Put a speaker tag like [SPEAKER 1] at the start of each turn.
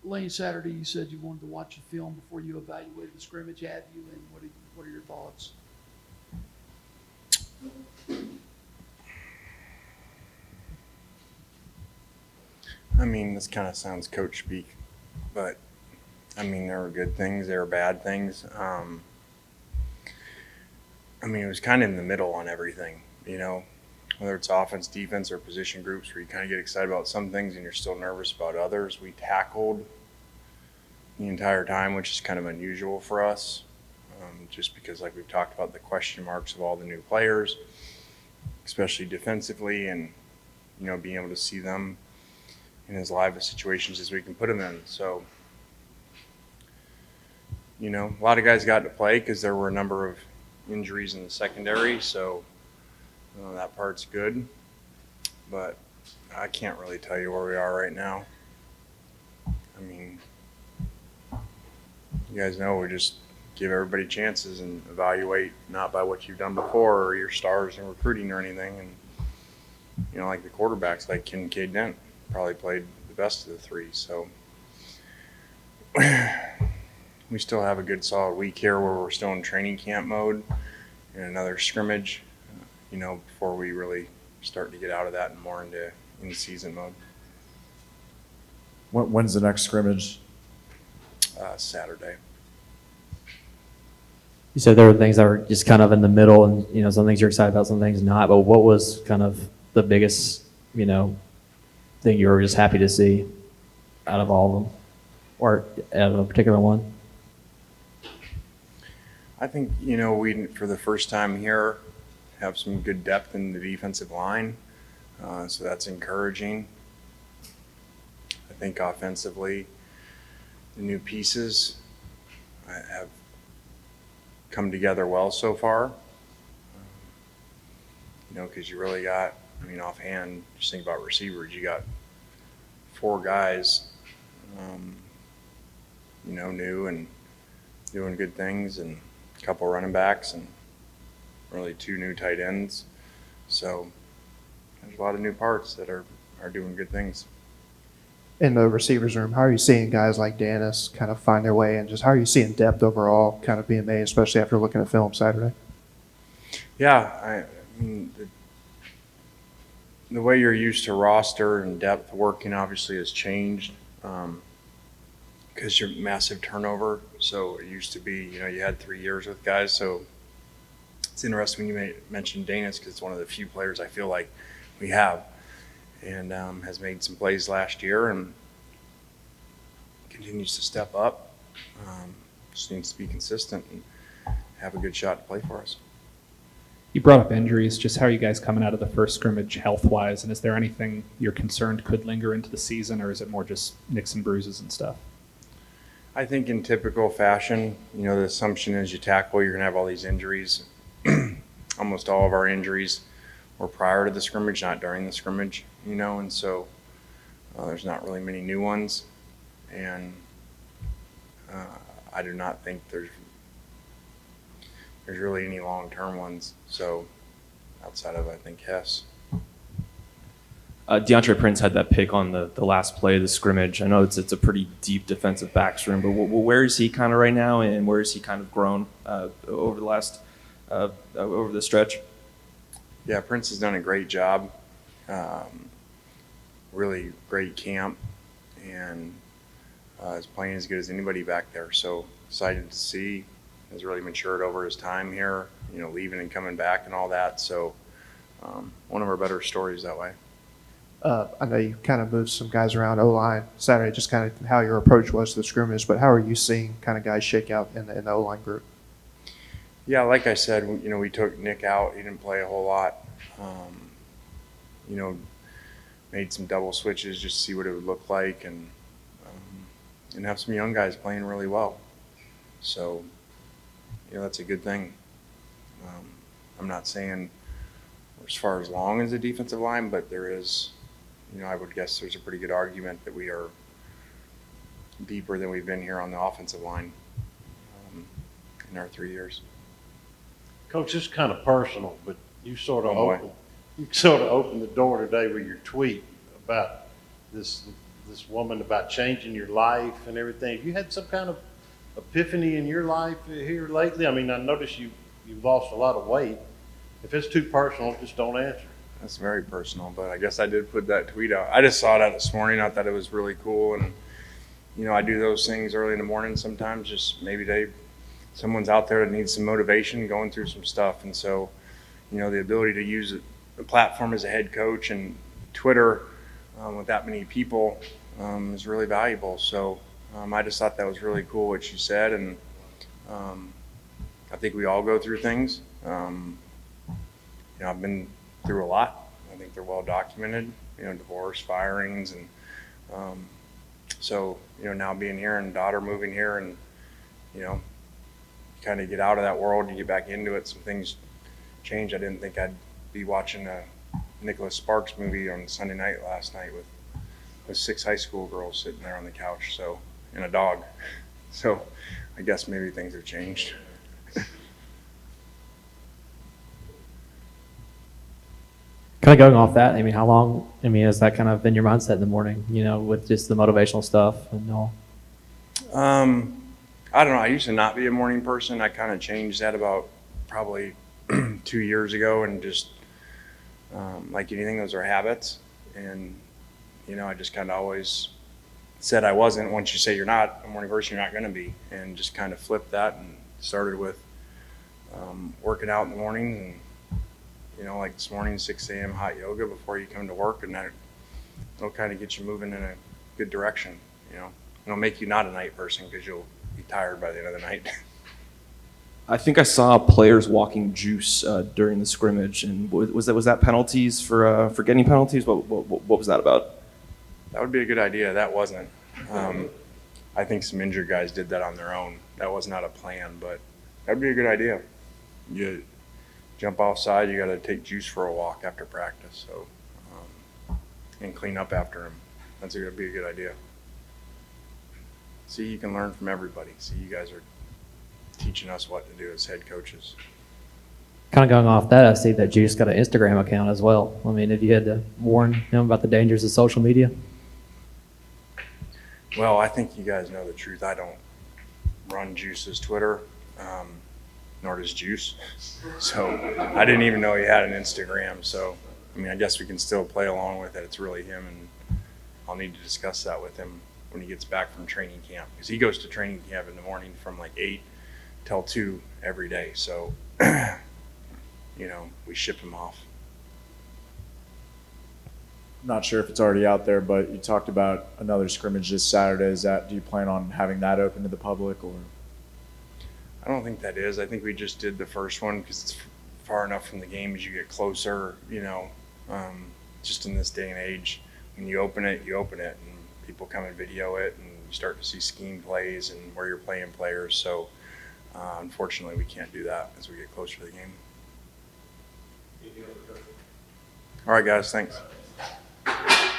[SPEAKER 1] Lane, Saturday, you said you wanted to watch a film before you evaluated the scrimmage. Have you, and what are your thoughts?
[SPEAKER 2] I mean, this kind of sounds coach speak, but I mean, there were good things, there were bad things. I mean, it was kind of in the middle on everything, you know, whether it's offense, defense, or position groups where you kind of get excited about some things and you're still nervous about others. We tackled the entire time, which is kind of unusual for us, just because, like we've talked about, the question marks of all the new players, especially defensively, and, you know, being able to see them in as live situations as we can put them in. So, you know, a lot of guys got to play because there were a number of injuries in the secondary, so that part's good. But I can't really tell you where we are right now. I mean, you guys know we just give everybody chances and evaluate not by what you've done before or your stars in recruiting or anything. And, you know, like the quarterbacks, like Kincaid Dent, probably played the best of the three. So we still have a good solid week here where we're still in training camp mode and another scrimmage, you know, before we really start to get out of that and more into in-season mode.
[SPEAKER 3] When's the next scrimmage?
[SPEAKER 2] Saturday.
[SPEAKER 4] You said there were things that were just kind of in the middle, and you know, some things you're excited about, some things not. But what was kind of the biggest, you know, thing you were just happy to see out of all of them, or out of a particular one?
[SPEAKER 2] I think, you know, we, for the first time here, have some good depth in the defensive line, so that's encouraging. I think offensively, the new pieces have come together well so far. You know, because you really got, I mean, offhand, just think about receivers. You got 4 guys, you know, new and doing good things, and a couple running backs, and really 2 new tight ends. So there's a lot of new parts that are doing good things.
[SPEAKER 5] In the receivers room, how are you seeing guys like Dennis kind of find their way, and just how are you seeing depth overall kind of being made, especially after looking at film Saturday?
[SPEAKER 2] Yeah, I mean, the way you're used to roster and depth working obviously has changed because you're massive turnover. So it used to be, you know, you had 3 years with guys. So it's interesting when you mentioned Danis, because it's one of the few players I feel like we have, and has made some plays last year and continues to step up. Just needs to be consistent and have a good shot to play for us.
[SPEAKER 6] You brought up injuries. Just how are you guys coming out of the first scrimmage health-wise, and is there anything you're concerned could linger into the season, or is it more just nicks and bruises and stuff?
[SPEAKER 2] I think in typical fashion, you know, the assumption is you tackle, you're going to have all these injuries. Almost all of our injuries were prior to the scrimmage, not during the scrimmage, you know, and so there's not really many new ones. And I do not think there's really any long-term ones. So outside of, I think, Hess.
[SPEAKER 7] DeAndre Prince had that pick on the last play of the scrimmage. I know it's a pretty deep defensive backs room, but where is he kind of right now, and where has he kind of grown over the last over the stretch?
[SPEAKER 2] Yeah, Prince has done a great job. Really great camp, and is playing as good as anybody back there. So excited to see. Has really matured over his time here, you know, leaving and coming back and all that. So one of our better stories that way.
[SPEAKER 5] I know you kind of moved some guys around O-line Saturday, just kind of how your approach was to the scrimmage, but how are you seeing kind of guys shake out in the O-line group?
[SPEAKER 2] Yeah, like I said, you know, we took Nick out. He didn't play a whole lot. You know, made some double switches just to see what it would look like, and have some young guys playing really well. So, you know, that's a good thing. I'm not saying as far as long as the defensive line, but there is, you know, I would guess there's a pretty good argument that we are deeper than we've been here on the offensive line in our 3 years.
[SPEAKER 8] Coach, this is kind of personal, but you sort of opened the door today with your tweet about this this woman about changing your life and everything. Have you had some kind of epiphany in your life here lately? I mean, I noticed you've lost a lot of weight. If it's too personal, just don't answer.
[SPEAKER 2] That's very personal, but I guess I did put that tweet out. I just saw that this morning. I thought it was really cool, and I do those things early in the morning sometimes. Just maybe someone's out there that needs some motivation, going through some stuff, and so the ability to use a platform as a head coach and Twitter with that many people is really valuable. So I just thought that was really cool what you said, and I think we all go through things. I've been through a lot. I think they're well documented, divorce, firings, and so now being here and daughter moving here, and you kind of get out of that world, you get back into it. Some things change. I didn't think I'd be watching a Nicholas Sparks movie on Sunday night last night with 6 high school girls sitting there on the couch, and a dog. So I guess maybe things have changed.
[SPEAKER 4] Kind of going off that, I mean, how long, has that kind of been your mindset in the morning, with just the motivational stuff and all?
[SPEAKER 2] I don't know. I used to not be a morning person. I kind of changed that about probably 2 years ago, and just like anything, those are habits. And, I just kind of always said I wasn't. Once you say you're not a morning person, you're not going to be. And just kind of flipped that and started with working out in the morning, and like this morning, 6 a.m. hot yoga before you come to work, and that'll kind of get you moving in a good direction. It'll make you not a night person because you'll be tired by the end of the night.
[SPEAKER 7] I think I saw players walking juice during the scrimmage, and was that penalties for getting penalties? What was that about?
[SPEAKER 2] That would be a good idea. That wasn't. I think some injured guys did that on their own. That was not a plan, but that'd be a good idea. You jump offside, you got to take juice for a walk after practice, so and clean up after them. That's going to be a good idea. See, you can learn from everybody. See, you guys are teaching us what to do as head coaches.
[SPEAKER 4] Kind of going off that, I see that Juice got an Instagram account as well. Have you had to warn him about the dangers of social media?
[SPEAKER 2] Well, I think you guys know the truth. I don't run Juice's Twitter, nor does Juice. So I didn't even know he had an Instagram. So, I guess we can still play along with it. It's really him, and I'll need to discuss that with him when he gets back from training camp, because he goes to training camp in the morning from like 8 till 2 every day. So, we ship him off.
[SPEAKER 3] Not sure if it's already out there, but you talked about another scrimmage this Saturday. Do you plan on having that open to the public, or?
[SPEAKER 2] I don't think that is. I think we just did the first one because it's far enough from the game. As you get closer, just in this day and age, when you open it, and people come and video it, and you start to see scheme plays and where you're playing players. So, unfortunately, we can't do that as we get closer to the game. All right, guys, thanks.